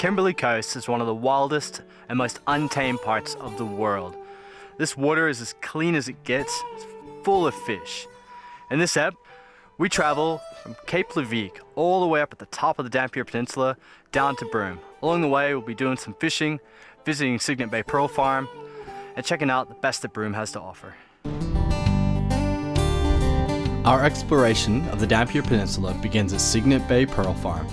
Kimberley Coast is one of the wildest and most untamed parts of the world. This water is as clean as it gets, it's full of fish. In this ep, we travel from Cape Leveque all the way up at the top of the Dampier Peninsula down to Broome. Along the way, we'll be doing some fishing, visiting Cygnet Bay Pearl Farm, and checking out the best that Broome has to offer. Our exploration of the Dampier Peninsula begins at Cygnet Bay Pearl Farm,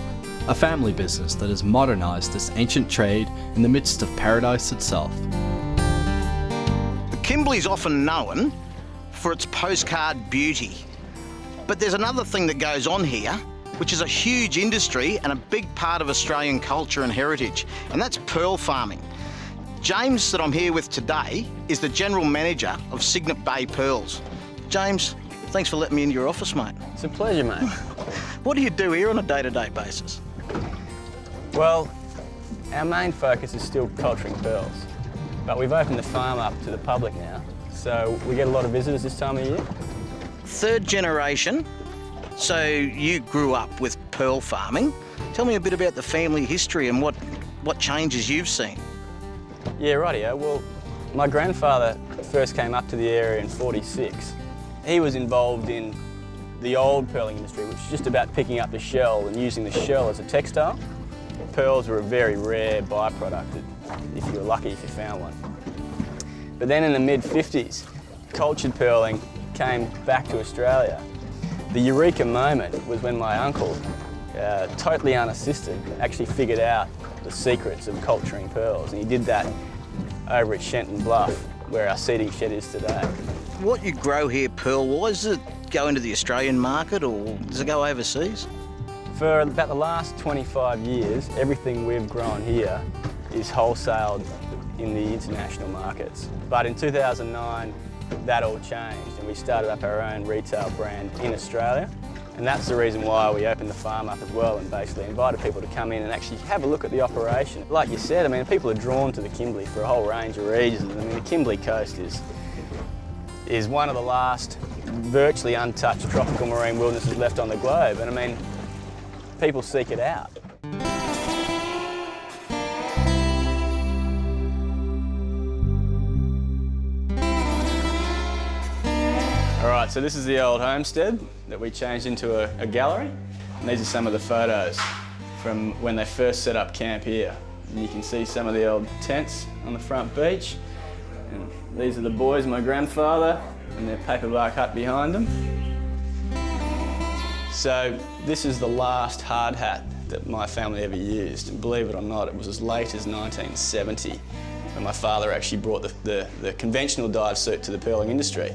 a family business that has modernized this ancient trade in the midst of paradise itself. The Kimberley's often known for its postcard beauty, but there's another thing that goes on here, which is a huge industry and a big part of Australian culture and heritage, and that's pearl farming. James, that I'm here with today, is the General Manager of Cygnet Bay Pearls. James, thanks for letting me into your office, mate. It's a pleasure, mate. What do you do here on a day-to-day basis? Well, our main focus is still culturing pearls, but we've opened the farm up to the public now, so we get a lot of visitors this time of year. Third generation, so you grew up with pearl farming. Tell me a bit about the family history and what changes you've seen. Yeah, rightio. Well, my grandfather first came up to the area in '46. He was involved in the old pearling industry, which is just about picking up the shell and using the shell as a textile. Pearls were a very rare byproduct, if you were lucky if you found one. But then in the mid-50s, cultured pearling came back to Australia. The eureka moment was when my uncle, totally unassisted, actually figured out the secrets of culturing pearls, and he did that over at Shenton Bluff, where our seeding shed is today. What you grow here pearl-wise, does it go into the Australian market or does it go overseas? For about the last 25 years, everything we've grown here is wholesaled in the international markets. But in 2009, that all changed and we started up our own retail brand in Australia. And that's the reason why we opened the farm up as well and basically invited people to come in and actually have a look at the operation. Like you said, I mean, people are drawn to the Kimberley for a whole range of reasons. I mean, the Kimberley Coast is one of the last virtually untouched tropical marine wildernesses left on the globe. And I mean, people seek it out. All right, so this is the old homestead that we changed into a gallery. And these are some of the photos from when they first set up camp here. And you can see some of the old tents on the front beach. And these are the boys, my grandfather, and their paperbark hut behind them. So this is the last hard hat that my family ever used. And believe it or not, it was as late as 1970 when my father actually brought the conventional dive suit to the pearling industry.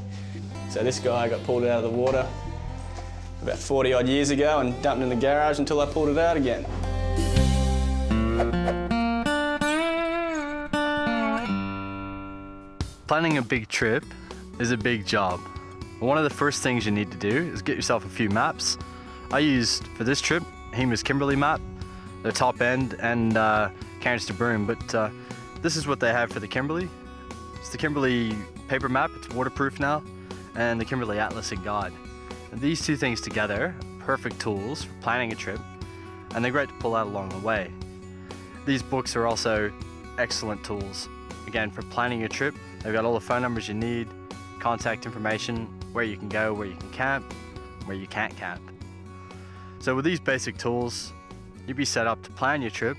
So this guy got pulled out of the water about 40 odd years ago and dumped in the garage until I pulled it out again. Planning a big trip is a big job. One of the first things you need to do is get yourself a few maps. I used, for this trip, Hema's Kimberley map, the top end, and Cairns to Broome, but this is what they have for the Kimberley. It's the Kimberley paper map, it's waterproof now, and the Kimberley Atlas and Guide. And these two things together, perfect tools for planning a trip, and they're great to pull out along the way. These books are also excellent tools. Again, for planning a trip, they've got all the phone numbers you need, contact information, where you can go, where you can camp, where you can't camp. So with these basic tools, you'll be set up to plan your trip.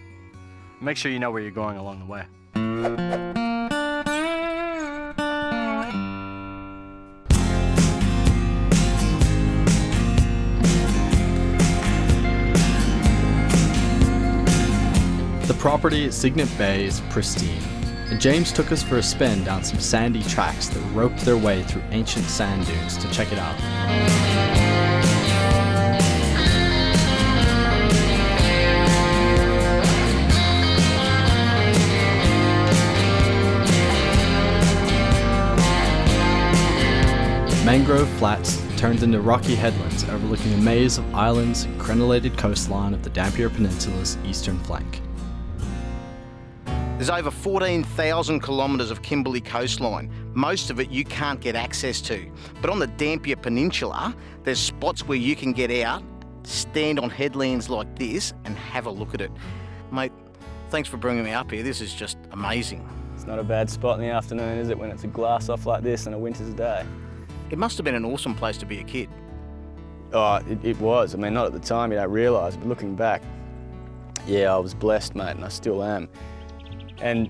Make sure you know where you're going along the way. The property at Cygnet Bay is pristine, and James took us for a spin down some sandy tracks that roped their way through ancient sand dunes to check it out. Mangrove flats turned into rocky headlands overlooking a maze of islands and crenellated coastline of the Dampier Peninsula's eastern flank. There's over 14,000 kilometres of Kimberley coastline. Most of it you can't get access to. But on the Dampier Peninsula, there's spots where you can get out, stand on headlands like this and have a look at it. Mate, thanks for bringing me up here. This is just amazing. It's not a bad spot in the afternoon, is it, when it's a glass off like this on a winter's day? It must have been an awesome place to be a kid. Oh, it was. I mean, not at the time, you don't realise, but looking back, yeah, I was blessed, mate, and I still am. And,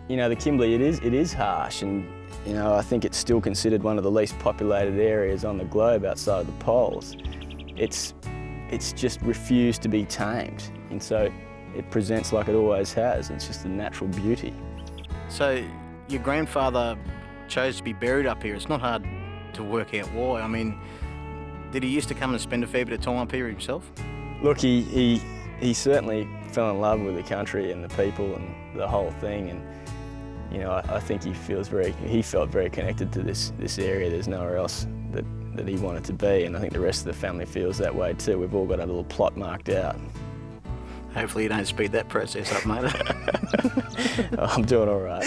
you know, the Kimberley, it is harsh, and, you know, I think it's still considered one of the least populated areas on the globe outside of the poles. It's just refused to be tamed, and so it presents like it always has. It's just a natural beauty. So your grandfather chose to be buried up here. It's not hard to work out why. I mean, did he used to come and spend a fair bit of time up here himself? Look, he certainly fell in love with the country and the people and the whole thing, and you know, I think he felt very connected to this area. There's nowhere else that he wanted to be, and I think the rest of the family feels that way too. We've all got a little plot marked out. Hopefully you don't speed that process up, mate. I'm doing all right.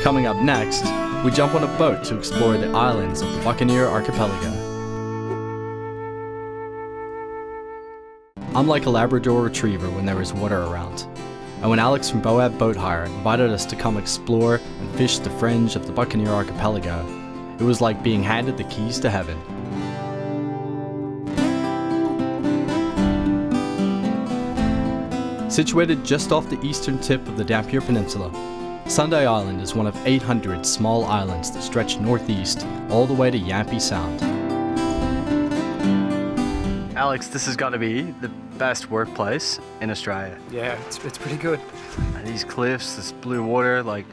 Coming up next, we jump on a boat to explore the islands of the Buccaneer Archipelago. I'm like a Labrador retriever when there is water around. And when Alex from Boab Boat Hire invited us to come explore and fish the fringe of the Buccaneer Archipelago, it was like being handed the keys to heaven. Situated just off the eastern tip of the Dampier Peninsula, Sunday Island is one of 800 small islands that stretch northeast all the way to Yampi Sound. Alex, this has got to be the best workplace in Australia. Yeah, it's pretty good. These cliffs, this blue water, like,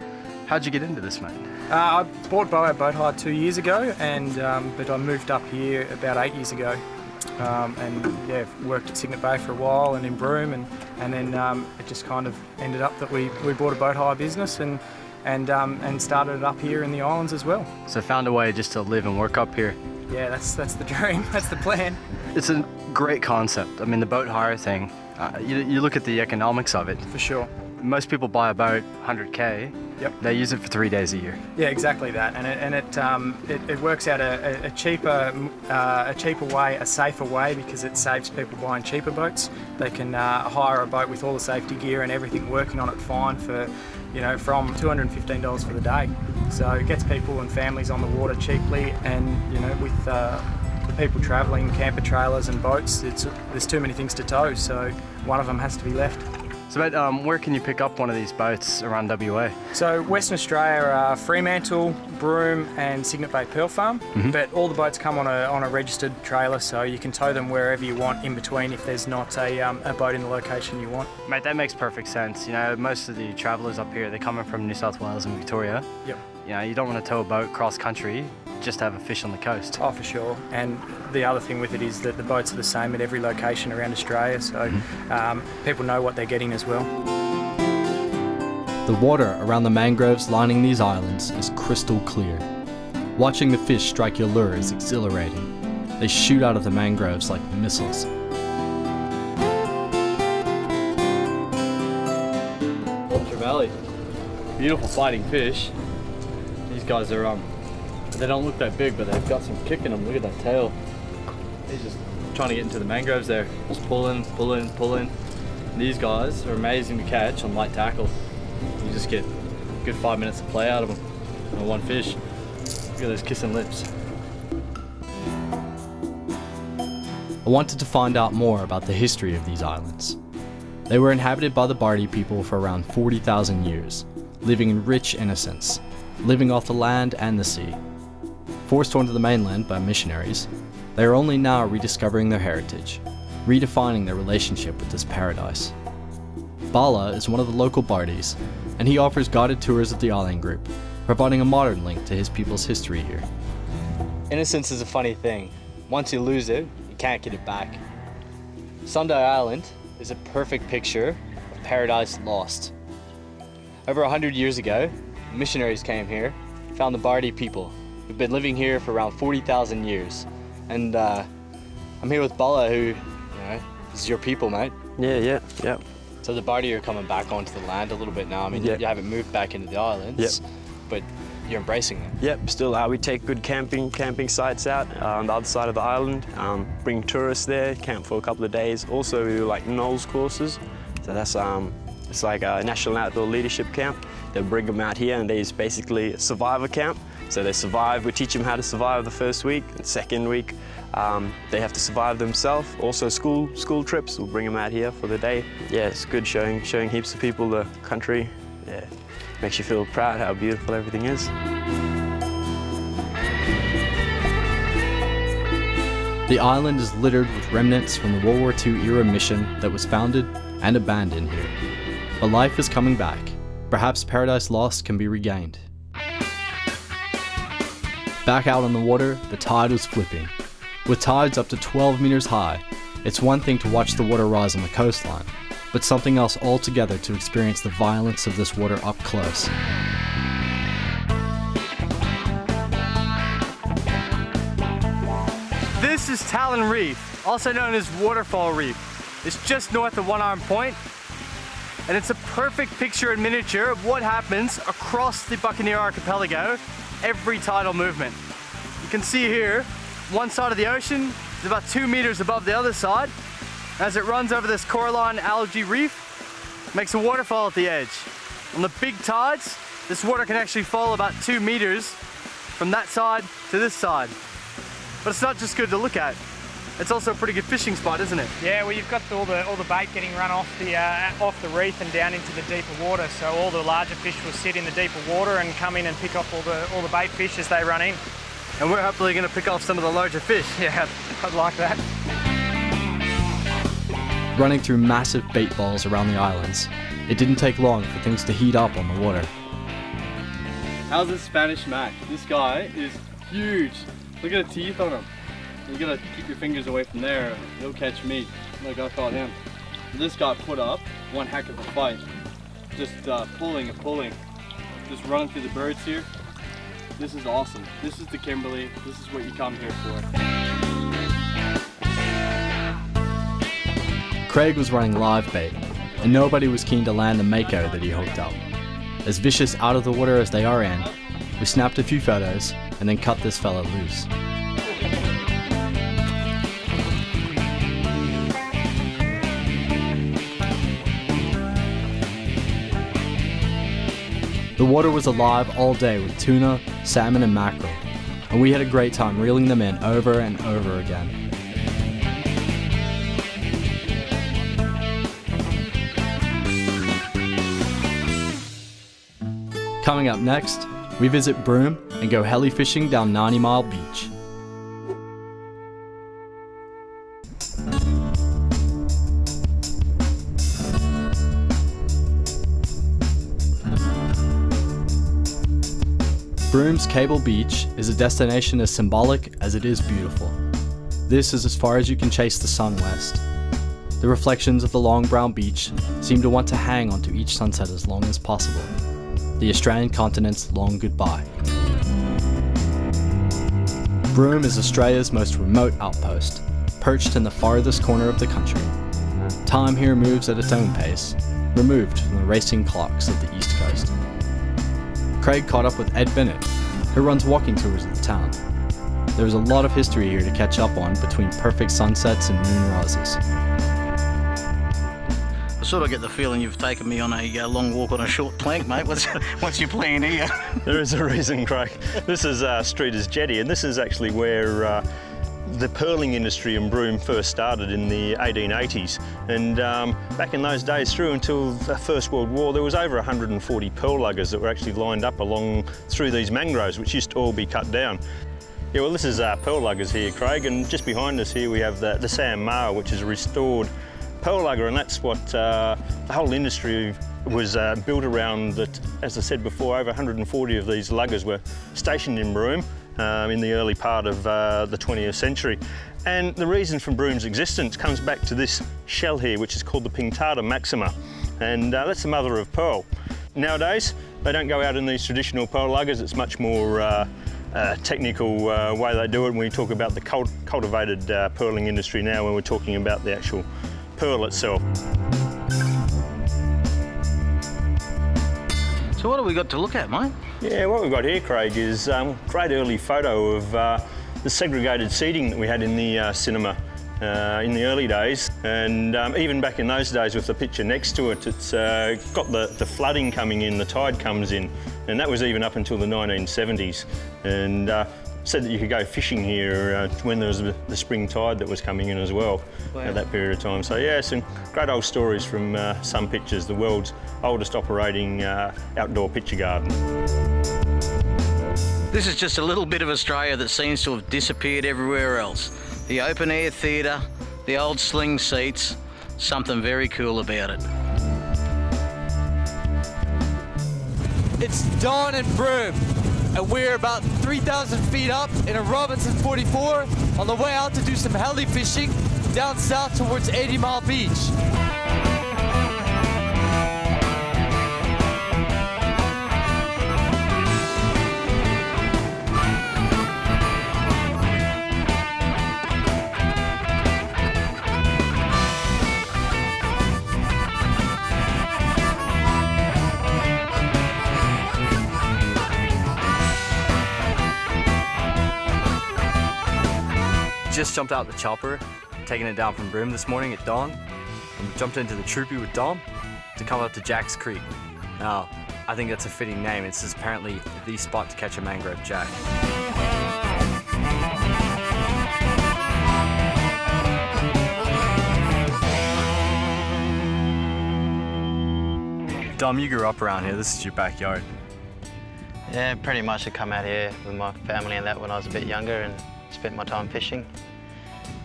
how'd you get into this, mate? I bought Boab Boat Hire 2 years ago, and but I moved up here about 8 years ago. And yeah, worked at Cygnet Bay for a while and in Broome, and then it just kind of ended up that we bought a boat hire business and started it up here in the islands as well. So found a way just to live and work up here. Yeah, that's the dream, that's the plan. It's a great concept. I mean, the boat hire thing, you look at the economics of it. For sure. Most people buy a boat, 100K. Yep. They use it for 3 days a year. Yeah, exactly that, and it works out a cheaper way, a safer way, because it saves people buying cheaper boats. They can hire a boat with all the safety gear and everything working on it fine for, you know, from $215 for the day. So it gets people and families on the water cheaply, and you know, with the people travelling camper trailers and boats, there's too many things to tow, so one of them has to be left. So mate, where can you pick up one of these boats around WA? So Western Australia, Fremantle, Broome and Cygnet Bay Pearl Farm, but all the boats come on a registered trailer, so you can tow them wherever you want in between if there's not a boat in the location you want. Mate, that makes perfect sense. You know, most of the travellers up here, they're coming from New South Wales and Victoria. Yep. You know, you don't want to tow a boat cross country just to have a fish on the coast. Oh, for sure. And the other thing with it is that the boats are the same at every location around Australia, so people know what they're getting as well. The water around the mangroves lining these islands is crystal clear. Watching the fish strike your lure is exhilarating. They shoot out of the mangroves like missiles. Ultra Valley. Beautiful fighting fish. These guys are they don't look that big, but they've got some kick in them. Look at that tail. He's just trying to get into the mangroves there. Just pull in. These guys are amazing to catch on light tackle. You just get a good 5 minutes of play out of them on one fish. Look at those kissing lips. I wanted to find out more about the history of these islands. They were inhabited by the Bardi people for around 40,000 years, living in rich innocence, living off the land and the sea. Forced onto the mainland by missionaries, they are only now rediscovering their heritage, redefining their relationship with this paradise. Bala is one of the local Bardis, and he offers guided tours of the island group, providing a modern link to his people's history here. Innocence is a funny thing. Once you lose it, you can't get it back. Sunday Island is a perfect picture of paradise lost. Over 100 years ago, missionaries came here, found the Bardi people, who've been living here for around 40,000 years. and I'm here with Bala, who, is your people, mate. Yeah. So the boat, you're coming back onto the land a little bit now. I mean, Yeah. you haven't moved back into the islands, but you're embracing them. Yep, still we take good camping sites out on the other side of the island, bring tourists there, camp for a couple of days. Also we do like NOLS courses, so that's it's like a National Outdoor Leadership Camp. They'll bring them out here and it's basically a survivor camp. So they survive, we teach them how to survive the first week, and second week they have to survive themselves. Also school trips, we'll bring them out here for the day. Yeah, it's good showing heaps of people the country. Yeah. Makes you feel proud how beautiful everything is. The island is littered with remnants from the World War II era mission that was founded and abandoned here. But life is coming back. Perhaps paradise lost can be regained. Back out on the water, the tide was flipping. With tides up to 12 meters high, it's one thing to watch the water rise on the coastline, but something else altogether to experience the violence of this water up close. This is Talon Reef, also known as Waterfall Reef. It's just north of One Arm Point, and it's a perfect picture in miniature of what happens across the Buccaneer Archipelago every tidal movement. You can see here, one side of the ocean is about 2 meters above the other side. As it runs over this coralline algae reef, it makes a waterfall at the edge. On the big tides, this water can actually fall about 2 meters from that side to this side. But it's not just good to look at, it's also a pretty good fishing spot, isn't it? Yeah, well, you've got all the bait getting run off the reef and down into the deeper water. So all the larger fish will sit in the deeper water and come in and pick off all the bait fish as they run in. And we're hopefully going to pick off some of the larger fish. Yeah, I'd like that. Running through massive bait balls around the islands, it didn't take long for things to heat up on the water. How's this Spanish Mac? This guy is huge. Look at the teeth on him. You gotta keep your fingers away from there, he'll catch me, like I caught him. This got put up, one heck of a fight. Just pulling and pulling. Just running through the birds here. This is awesome. This is the Kimberley. This is what you come here for. Craig was running live bait, and nobody was keen to land the mako that he hooked up. As vicious out of the water as they are in, we snapped a few photos and then cut this fella loose. The water was alive all day with tuna, salmon and mackerel, and we had a great time reeling them in over and over again. Coming up next, we visit Broome and go helifishing down 90 Mile Beach. Broome's Cable Beach is a destination as symbolic as it is beautiful. This is as far as you can chase the sun west. The reflections of the long brown beach seem to want to hang onto each sunset as long as possible. The Australian continent's long goodbye. Broome is Australia's most remote outpost, perched in the farthest corner of the country. Time here moves at its own pace, removed from the racing clocks of the East Coast. Craig caught up with Ed Bennett, who runs walking tours of the town. There is a lot of history here to catch up on between perfect sunsets and moon rises. I sort of get the feeling you've taken me on a long walk on a short plank, mate. What's your plan here? There is a reason, Craig. This is Streeter's Jetty, and this is actually where the pearling industry in Broome first started in the 1880s. And back in those days, through until the First World War, there was over 140 pearl luggers that were actually lined up along through these mangroves, which used to all be cut down. Yeah, well, this is pearl luggers here, Craig, and just behind us here we have the Sam Mao, which is a restored pearl lugger, and that's what the whole industry was built around. That, as I said before, over 140 of these luggers were stationed in Broome in the early part of the 20th century. And the reason for Broome's existence comes back to this shell here, which is called the Pinctada maxima, and that's the mother of pearl. Nowadays, they don't go out in these traditional pearl luggers. It's much more technical way they do it. When we talk about the cultivated pearling industry now, when we're talking about the actual pearl itself. So what have we got to look at, mate? Yeah, what we've got here, Craig, is a great early photo of the segregated seating that we had in the cinema in the early days. And even back in those days with the picture next to it, it's got the flooding coming in, the tide comes in. And that was even up until the 1970s. And said that you could go fishing here when there was the spring tide that was coming in as well. Wow. At that period of time. So yeah, some great old stories from some pictures, the world's oldest operating outdoor picture garden. This is just a little bit of Australia that seems to have disappeared everywhere else. The open air theatre, the old sling seats, something very cool about it. It's dawn in Broome, and we're about 3,000 feet up in a Robinson 44 on the way out to do some heli fishing down south towards 80 Mile Beach. Just jumped out the chopper, taking it down from Broome this morning at dawn, and jumped into the Troopy with Dom to come up to Jack's Creek. Now, I think that's a fitting name. It's just apparently the spot to catch a mangrove jack. Dom, you grew up around here. This is your backyard. Yeah, pretty much I come out here with my family and that when I was a bit younger and spent my time fishing,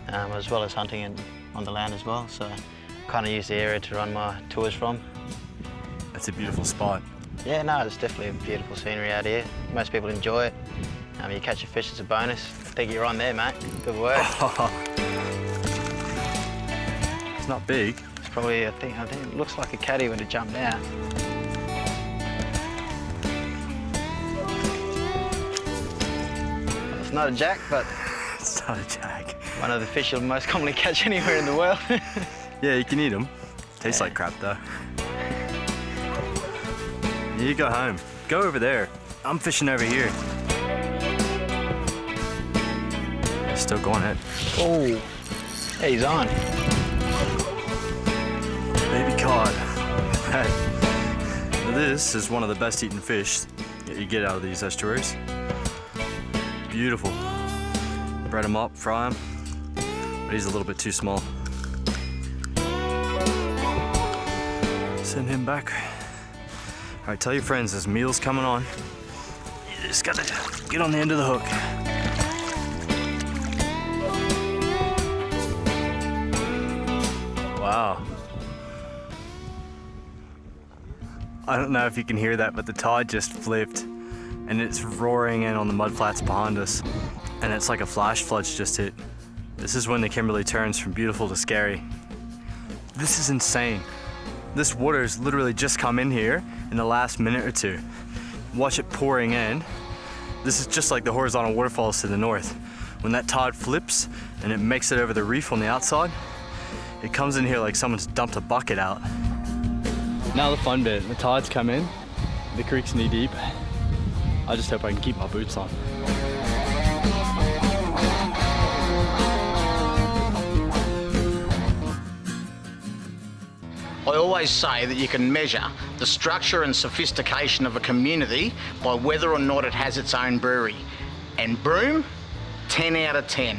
as well as hunting on the land as well. So kind of use the area to run my tours from. That's a beautiful spot. Yeah, no, it's definitely a beautiful scenery out here. Most people enjoy it. You catch a fish, it's a bonus. I think you're on there, mate. Good work. It's not big. It's probably, I think it looks like a caddy when it jumped out. It's not a jack, but It's not a jack. one of the fish you'll most commonly catch anywhere in the world. Yeah, you can eat them. Tastes like crap though. You go home. Go over there. I'm fishing over here. Still going ahead. Oh, yeah, he's on. Baby cod. This is one of the best eaten fish that you get out of these estuaries. Beautiful. Bread him up, fry him, but he's a little bit too small. Send him back. All right, tell your friends this meal's coming on. You just gotta get on the end of the hook. Wow. I don't know if you can hear that, but the tide just flipped and it's roaring in on the mudflats behind us. And it's like a flash flood's just hit. This is when the Kimberley turns from beautiful to scary. This is insane. This water's literally just come in here in the last minute or two. Watch it pouring in. This is just like the horizontal waterfalls to the north. When that tide flips and it makes it over the reef on the outside, it comes in here like someone's dumped a bucket out. Now the fun bit, the tides come in, the creek's knee deep. I just hope I can keep my boots on. I always say that you can measure the structure and sophistication of a community by whether or not it has its own brewery. And Broome, 10 out of 10.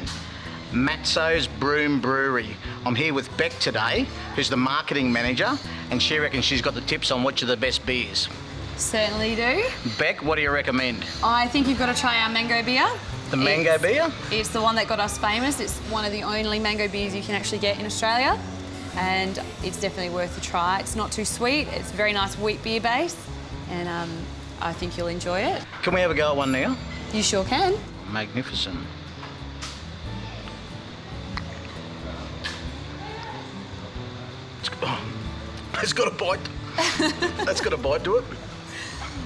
Matzo's Broome Brewery. I'm here with Beck today, who's the marketing manager, and she reckons she's got the tips on which are the best beers. Certainly do. Beck, what do you recommend? I think you've got to try our mango beer. The mango beer? It's the one that got us famous. It's one of the only mango beers you can actually get in Australia, and it's definitely worth a try. It's not too sweet. It's a very nice wheat beer base, and I think you'll enjoy it. Can we have a go at one now? You sure can. Magnificent. It's got a bite. That's got a bite to it.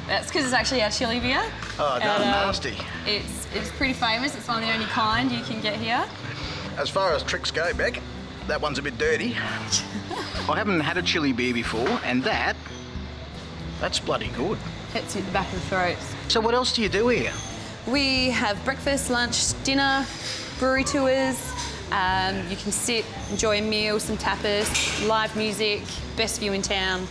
That's because it's actually our chili beer. Oh, no, And, nasty. It's pretty famous. It's one of the only kind you can get here. As far as tricks go, Beck, that one's a bit dirty. I haven't had a chili beer before, and that's bloody good. Hits you at the back of the throat. So what else do you do here? We have breakfast, lunch, dinner, brewery tours. You can sit, enjoy a meal, some tapas, live music, best view in town.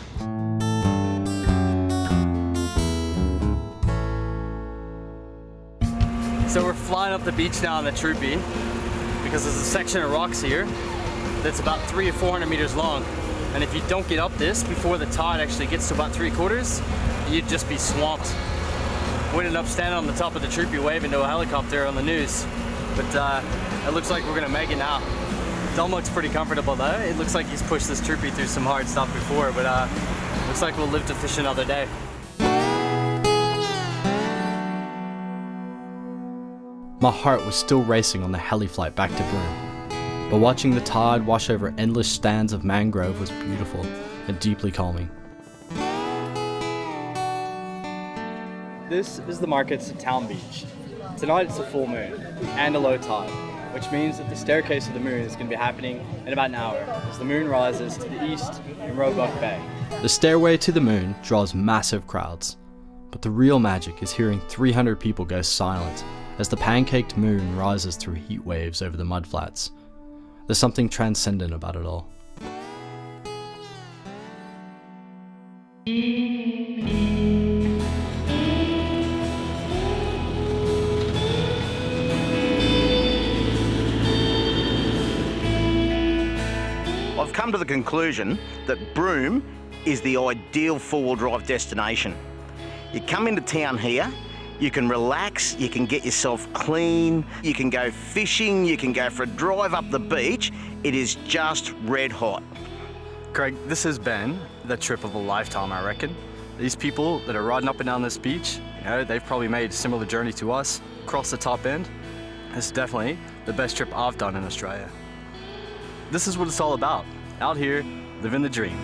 So we're flying up the beach now on the Troopy because there's a section of rocks here that's about 300 or 400 meters long. And if you don't get up this before the tide actually gets to about 3/4, you'd just be swamped. We ended up standing on the top of the Troopy waving to a helicopter on the news. But it looks like we're gonna make it now. Dom looks pretty comfortable though. It looks like he's pushed this Troopy through some hard stuff before, but looks like we'll live to fish another day. My heart was still racing on the heli flight back to Broome, but watching the tide wash over endless stands of mangrove was beautiful and deeply calming. This is the market's town beach. Tonight it's a full moon and a low tide, which means that the staircase of the moon is going to be happening in about an hour as the moon rises to the east in Roebuck Bay. The stairway to the moon draws massive crowds, but the real magic is hearing 300 people go silent as the pancaked moon rises through heat waves over the mudflats. There's something transcendent about it all. I've come to the conclusion that Broome is the ideal four-wheel drive destination. You come into town here, you can relax, you can get yourself clean, you can go fishing, you can go for a drive up the beach. It is just red hot. Craig, this has been the trip of a lifetime, I reckon. These people that are riding up and down this beach, they've probably made a similar journey to us, across the top end. This is definitely the best trip I've done in Australia. This is what it's all about. Out here, living the dream.